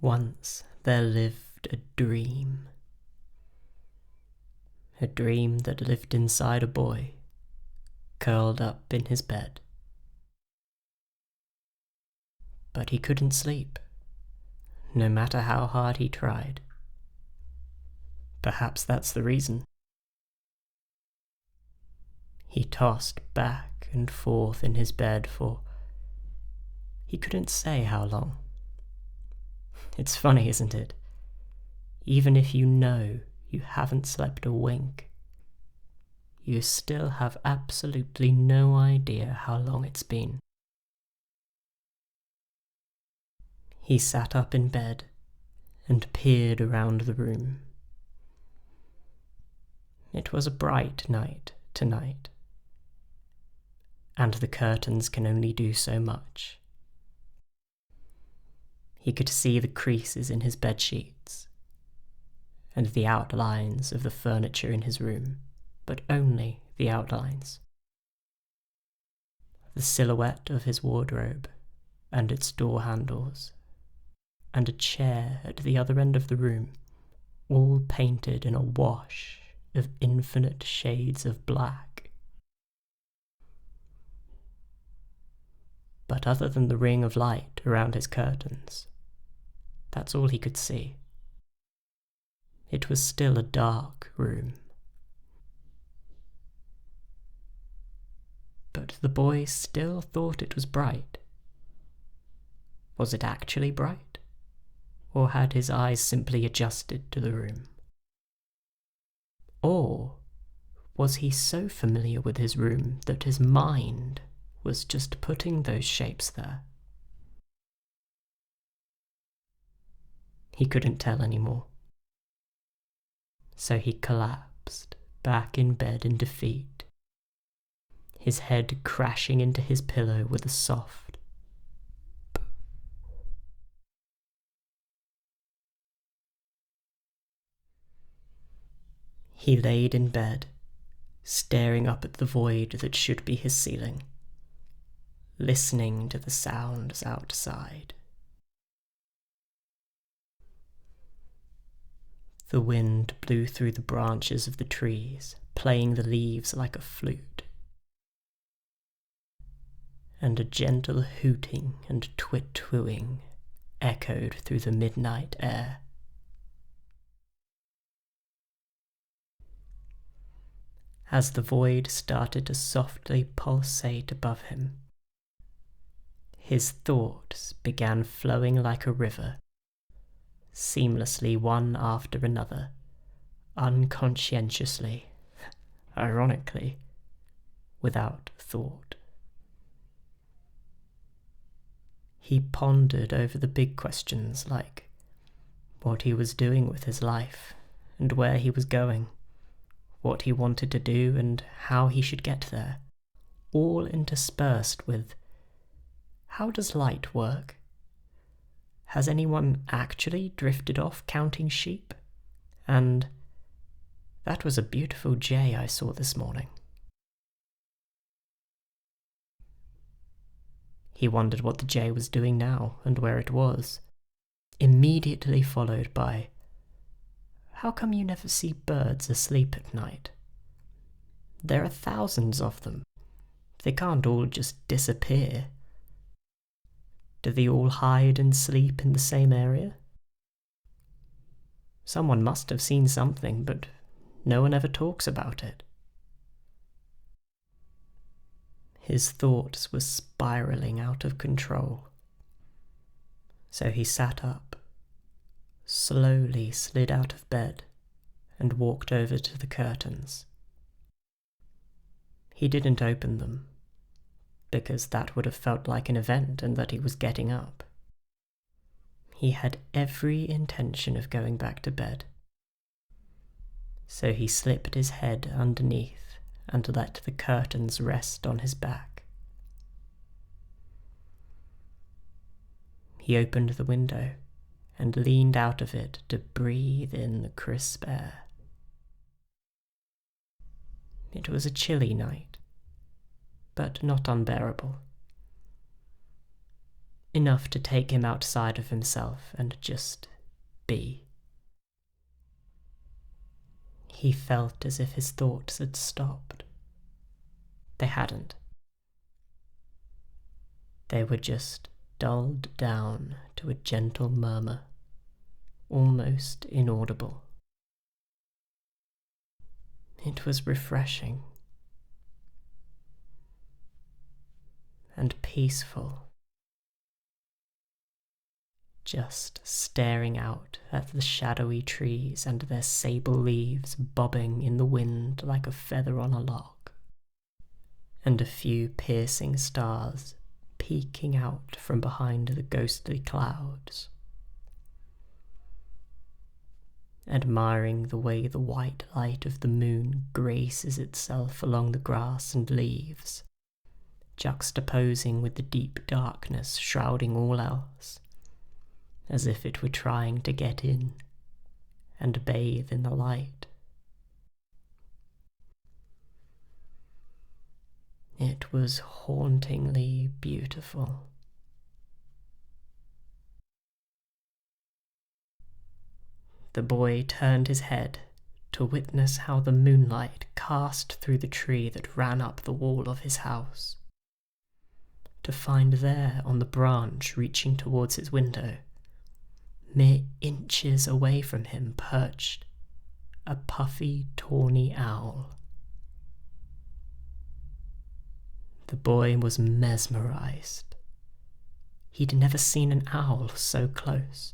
Once there lived a dream. A dream that lived inside a boy, curled up in his bed. But he couldn't sleep, no matter how hard he tried. Perhaps that's the reason. He tossed back and forth in his bed for he couldn't say how long. It's funny, isn't it? Even if you know you haven't slept a wink, you still have absolutely no idea how long it's been. He sat up in bed and peered around the room. It was a bright night tonight, and the curtains can only do so much. He could see the creases in his bedsheets and the outlines of the furniture in his room, but only the outlines. The silhouette of his wardrobe and its door handles, and a chair at the other end of the room, all painted in a wash of infinite shades of black. But other than the ring of light around his curtains, that's all he could see. It was still a dark room. But the boy still thought it was bright. Was it actually bright? Or had his eyes simply adjusted to the room? Or was he so familiar with his room that his mind was just putting those shapes there? He couldn't tell anymore. So he collapsed back in bed in defeat, his head crashing into his pillow with a soft "p." He laid in bed, staring up at the void that should be his ceiling, listening to the sounds outside. The wind blew through the branches of the trees, playing the leaves like a flute, and a gentle hooting and twit-twooing echoed through the midnight air. As the void started to softly pulsate above him, his thoughts began flowing like a river, seamlessly one after another, unconscientiously, ironically, without thought. He pondered over the big questions like what he was doing with his life and where he was going, what he wanted to do and how he should get there, all interspersed with, how does light work? Has anyone actually drifted off counting sheep? And that was a beautiful jay I saw this morning. He wondered what the jay was doing now and where it was, immediately followed by, how come you never see birds asleep at night? There are thousands of them. They can't all just disappear. Do they all hide and sleep in the same area? Someone must have seen something, but no one ever talks about it. His thoughts were spiraling out of control. So he sat up, slowly slid out of bed, and walked over to the curtains. He didn't open them, because that would have felt like an event and that he was getting up. He had every intention of going back to bed. So he slipped his head underneath and let the curtains rest on his back. He opened the window and leaned out of it to breathe in the crisp air. It was a chilly night, but not unbearable. enough to take him outside of himself and just be. He felt as if his thoughts had stopped. They hadn't. They were just dulled down to a gentle murmur, almost inaudible. It was refreshing and peaceful, just staring out at the shadowy trees and their sable leaves bobbing in the wind like a feather on a log, and a few piercing stars peeking out from behind the ghostly clouds, admiring the way the white light of the moon graces itself along the grass and leaves, juxtaposing with the deep darkness shrouding all else, as if it were trying to get in and bathe in the light. It was hauntingly beautiful. The boy turned his head to witness how the moonlight cast through the tree that ran up the wall of his house, to find there on the branch reaching towards his window, mere inches away from him, perched a puffy, tawny owl. The boy was mesmerized. He'd never seen an owl so close.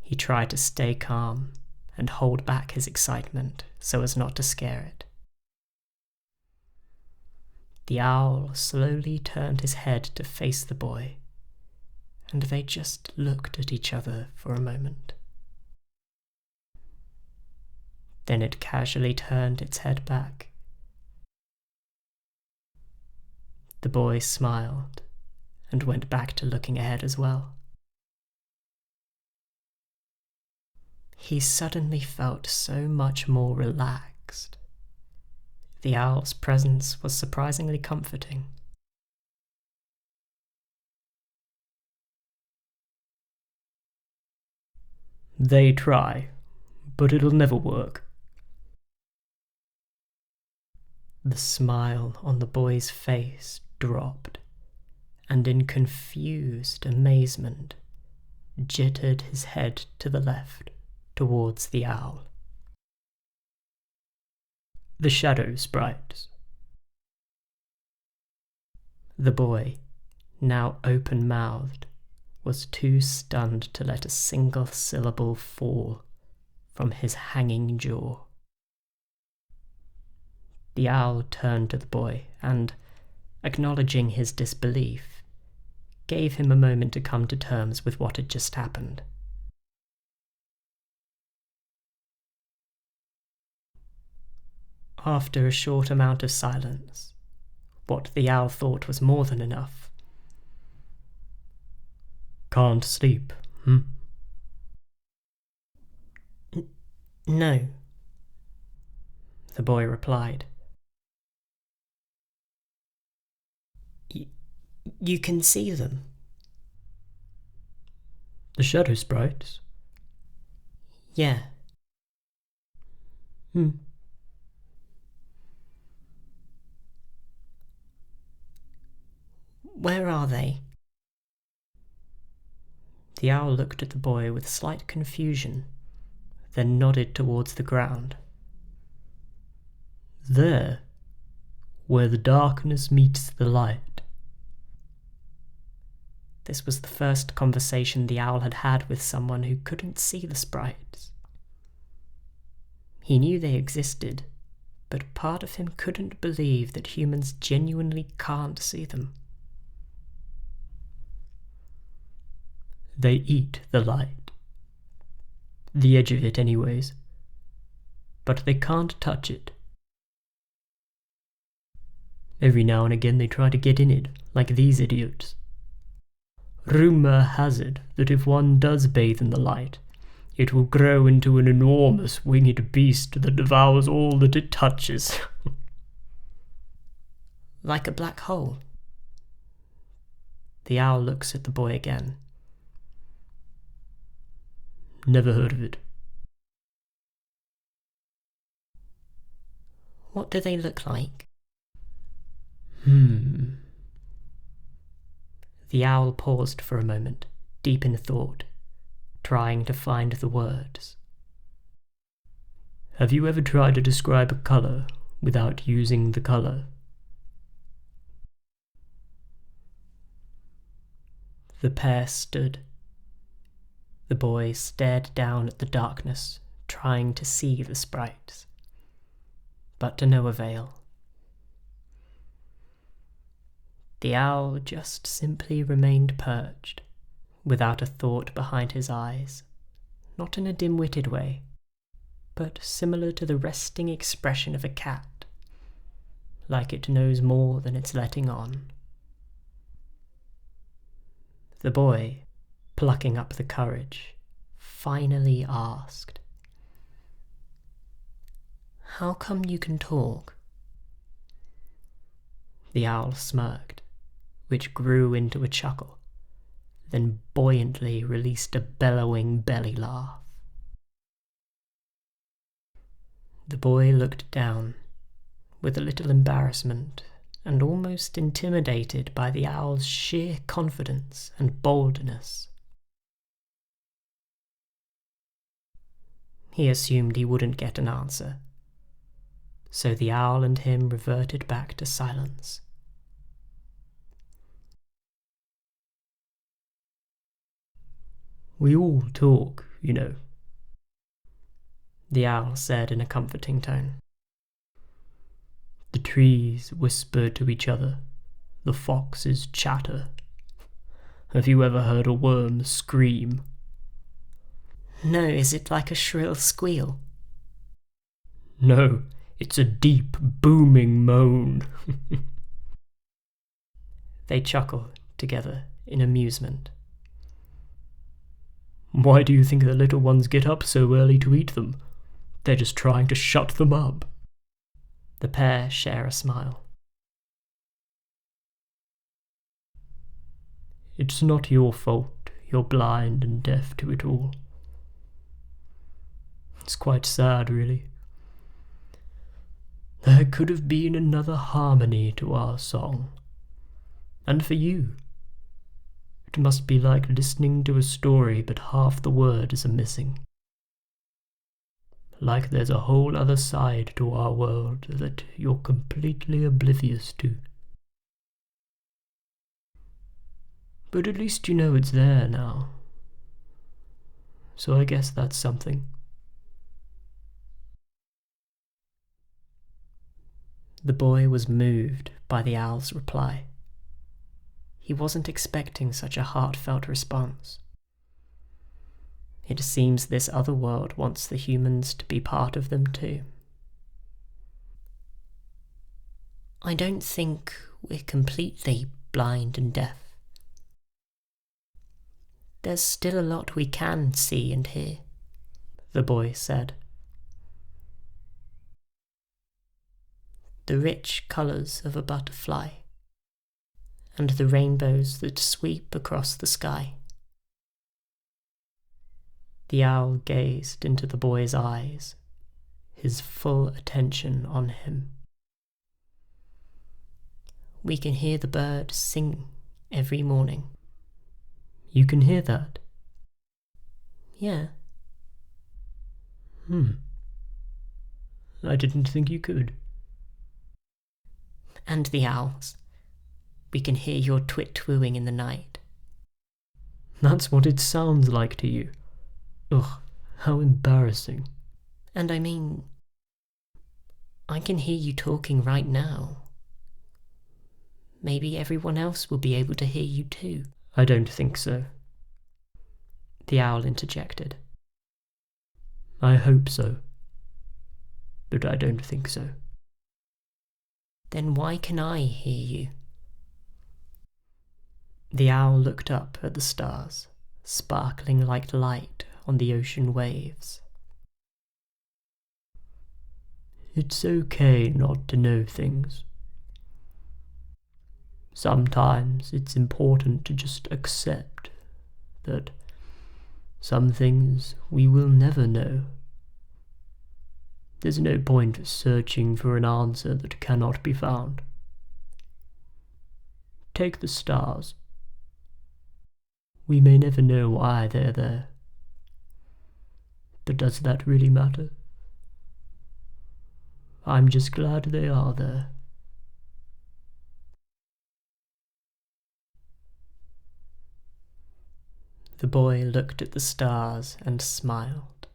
He tried to stay calm and hold back his excitement so as not to scare it. The owl slowly turned his head to face the boy, and they just looked at each other for a moment. Then it casually turned its head back. The boy smiled and went back to looking ahead as well. He suddenly felt so much more relaxed. The owl's presence was surprisingly comforting. They try, but it'll never work. The smile on the boy's face dropped, and in confused amazement, jittered his head to the left, towards the owl. The shadow sprites. The boy, now open-mouthed, was too stunned to let a single syllable fall from his hanging jaw. The owl turned to the boy and, acknowledging his disbelief, gave him a moment to come to terms with what had just happened. After a short amount of silence, what the owl thought was more than enough. Can't sleep, No, the boy replied. You can see them. The shadow sprites? Yeah. Where are they? The owl looked at the boy with slight confusion, then nodded towards the ground. There, where the darkness meets the light. This was the first conversation the owl had had with someone who couldn't see the sprites. He knew they existed, but part of him couldn't believe that humans genuinely can't see them. They eat the light. The edge of it anyways. But they can't touch it. Every now and again they try to get in it, like these idiots. Rumour has it that if one does bathe in the light, it will grow into an enormous winged beast that devours all that it touches. Like a black hole? The owl looks at the boy again. Never heard of it. What do they look like? The owl paused for a moment, deep in thought, trying to find the words. Have you ever tried to describe a colour without using the colour? The pair stood. The boy stared down at the darkness, trying to see the sprites, but to no avail. The owl just simply remained perched, without a thought behind his eyes, not in a dim-witted way, but similar to the resting expression of a cat, like it knows more than it's letting on. The boy, plucking up the courage, finally asked, "How come you can talk?" The owl smirked, which grew into a chuckle, then buoyantly released a bellowing belly laugh. The boy looked down, with a little embarrassment and almost intimidated by the owl's sheer confidence and boldness. He assumed he wouldn't get an answer, so the owl and him reverted back to silence. We all talk, you know, the owl said in a comforting tone. The trees whisper to each other, the foxes chatter. Have you ever heard a worm scream? No, is it like a shrill squeal? No, it's a deep, booming moan. They chuckled together in amusement. Why do you think the little ones get up so early to eat them? They're just trying to shut them up. The pair share a smile. It's not your fault you're blind and deaf to it all. It's quite sad, really. There could have been another harmony to our song. And for you, it must be like listening to a story but half the words are missing. Like there's a whole other side to our world that you're completely oblivious to. But at least you know it's there now. So I guess that's something. The boy was moved by the owl's reply. He wasn't expecting such a heartfelt response. It seems this other world wants the humans to be part of them too. I don't think we're completely blind and deaf. There's still a lot we can see and hear, the boy said. The rich colours of a butterfly, and the rainbows that sweep across the sky. The owl gazed into the boy's eyes, his full attention on him. We can hear the birds sing every morning. You can hear that? Yeah. I didn't think you could. And the owls. We can hear your twit-twooing in the night. That's what it sounds like to you. Ugh, how embarrassing. And I mean, I can hear you talking right now. Maybe everyone else will be able to hear you too. I don't think so. The owl interjected. I hope so. But I don't think so. Then why can I hear you? The owl looked up at the stars, sparkling like light on the ocean waves. It's okay not to know things. Sometimes it's important to just accept that some things we will never know. There's no point searching for an answer that cannot be found. Take the stars. We may never know why they're there. But does that really matter? I'm just glad they are there. The boy looked at the stars and smiled.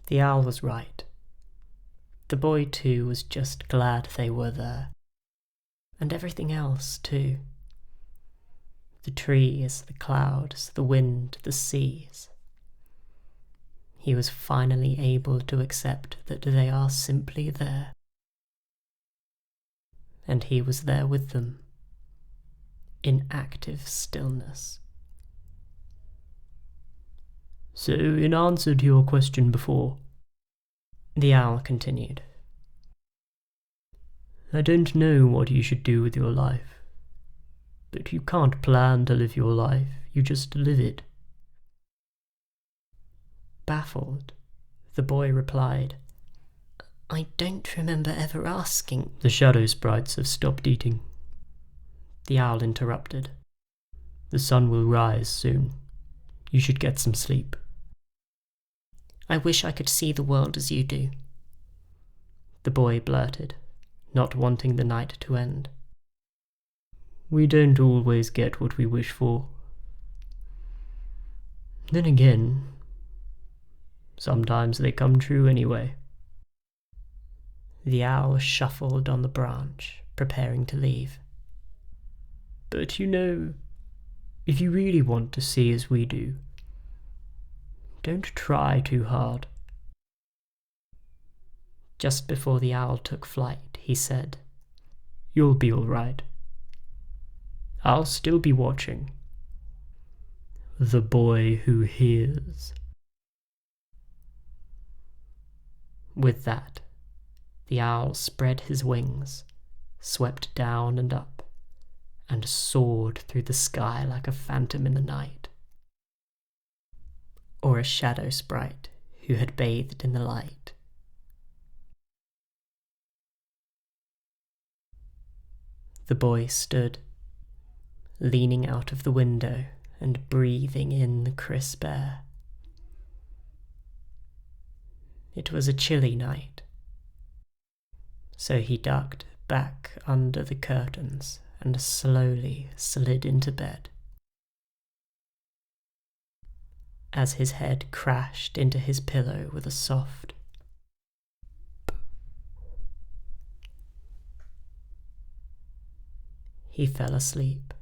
The owl was right. The boy too was just glad they were there. And everything else too. The trees, the clouds, the wind, the seas. He was finally able to accept that they are simply there. And he was there with them, in active stillness. So, in answer to your question before, the owl continued, I don't know what you should do with your life, but you can't plan to live your life, you just live it. Baffled, the boy replied, I don't remember ever asking. The shadow sprites have stopped eating. The owl interrupted. The sun will rise soon. You should get some sleep. I wish I could see the world as you do, the boy blurted, not wanting the night to end. We don't always get what we wish for. Then again, sometimes they come true anyway. The owl shuffled on the branch, preparing to leave. But you know, if you really want to see as we do, don't try too hard. Just before the owl took flight, he said, You'll be all right. I'll still be watching. The boy who hears. With that, the owl spread his wings, swept down and up, and soared through the sky like a phantom in the night, or a shadow sprite who had bathed in the light. The boy stood, leaning out of the window and breathing in the crisp air. It was a chilly night, so he ducked back under the curtains and slowly slid into bed. As his head crashed into his pillow with a soft he fell asleep.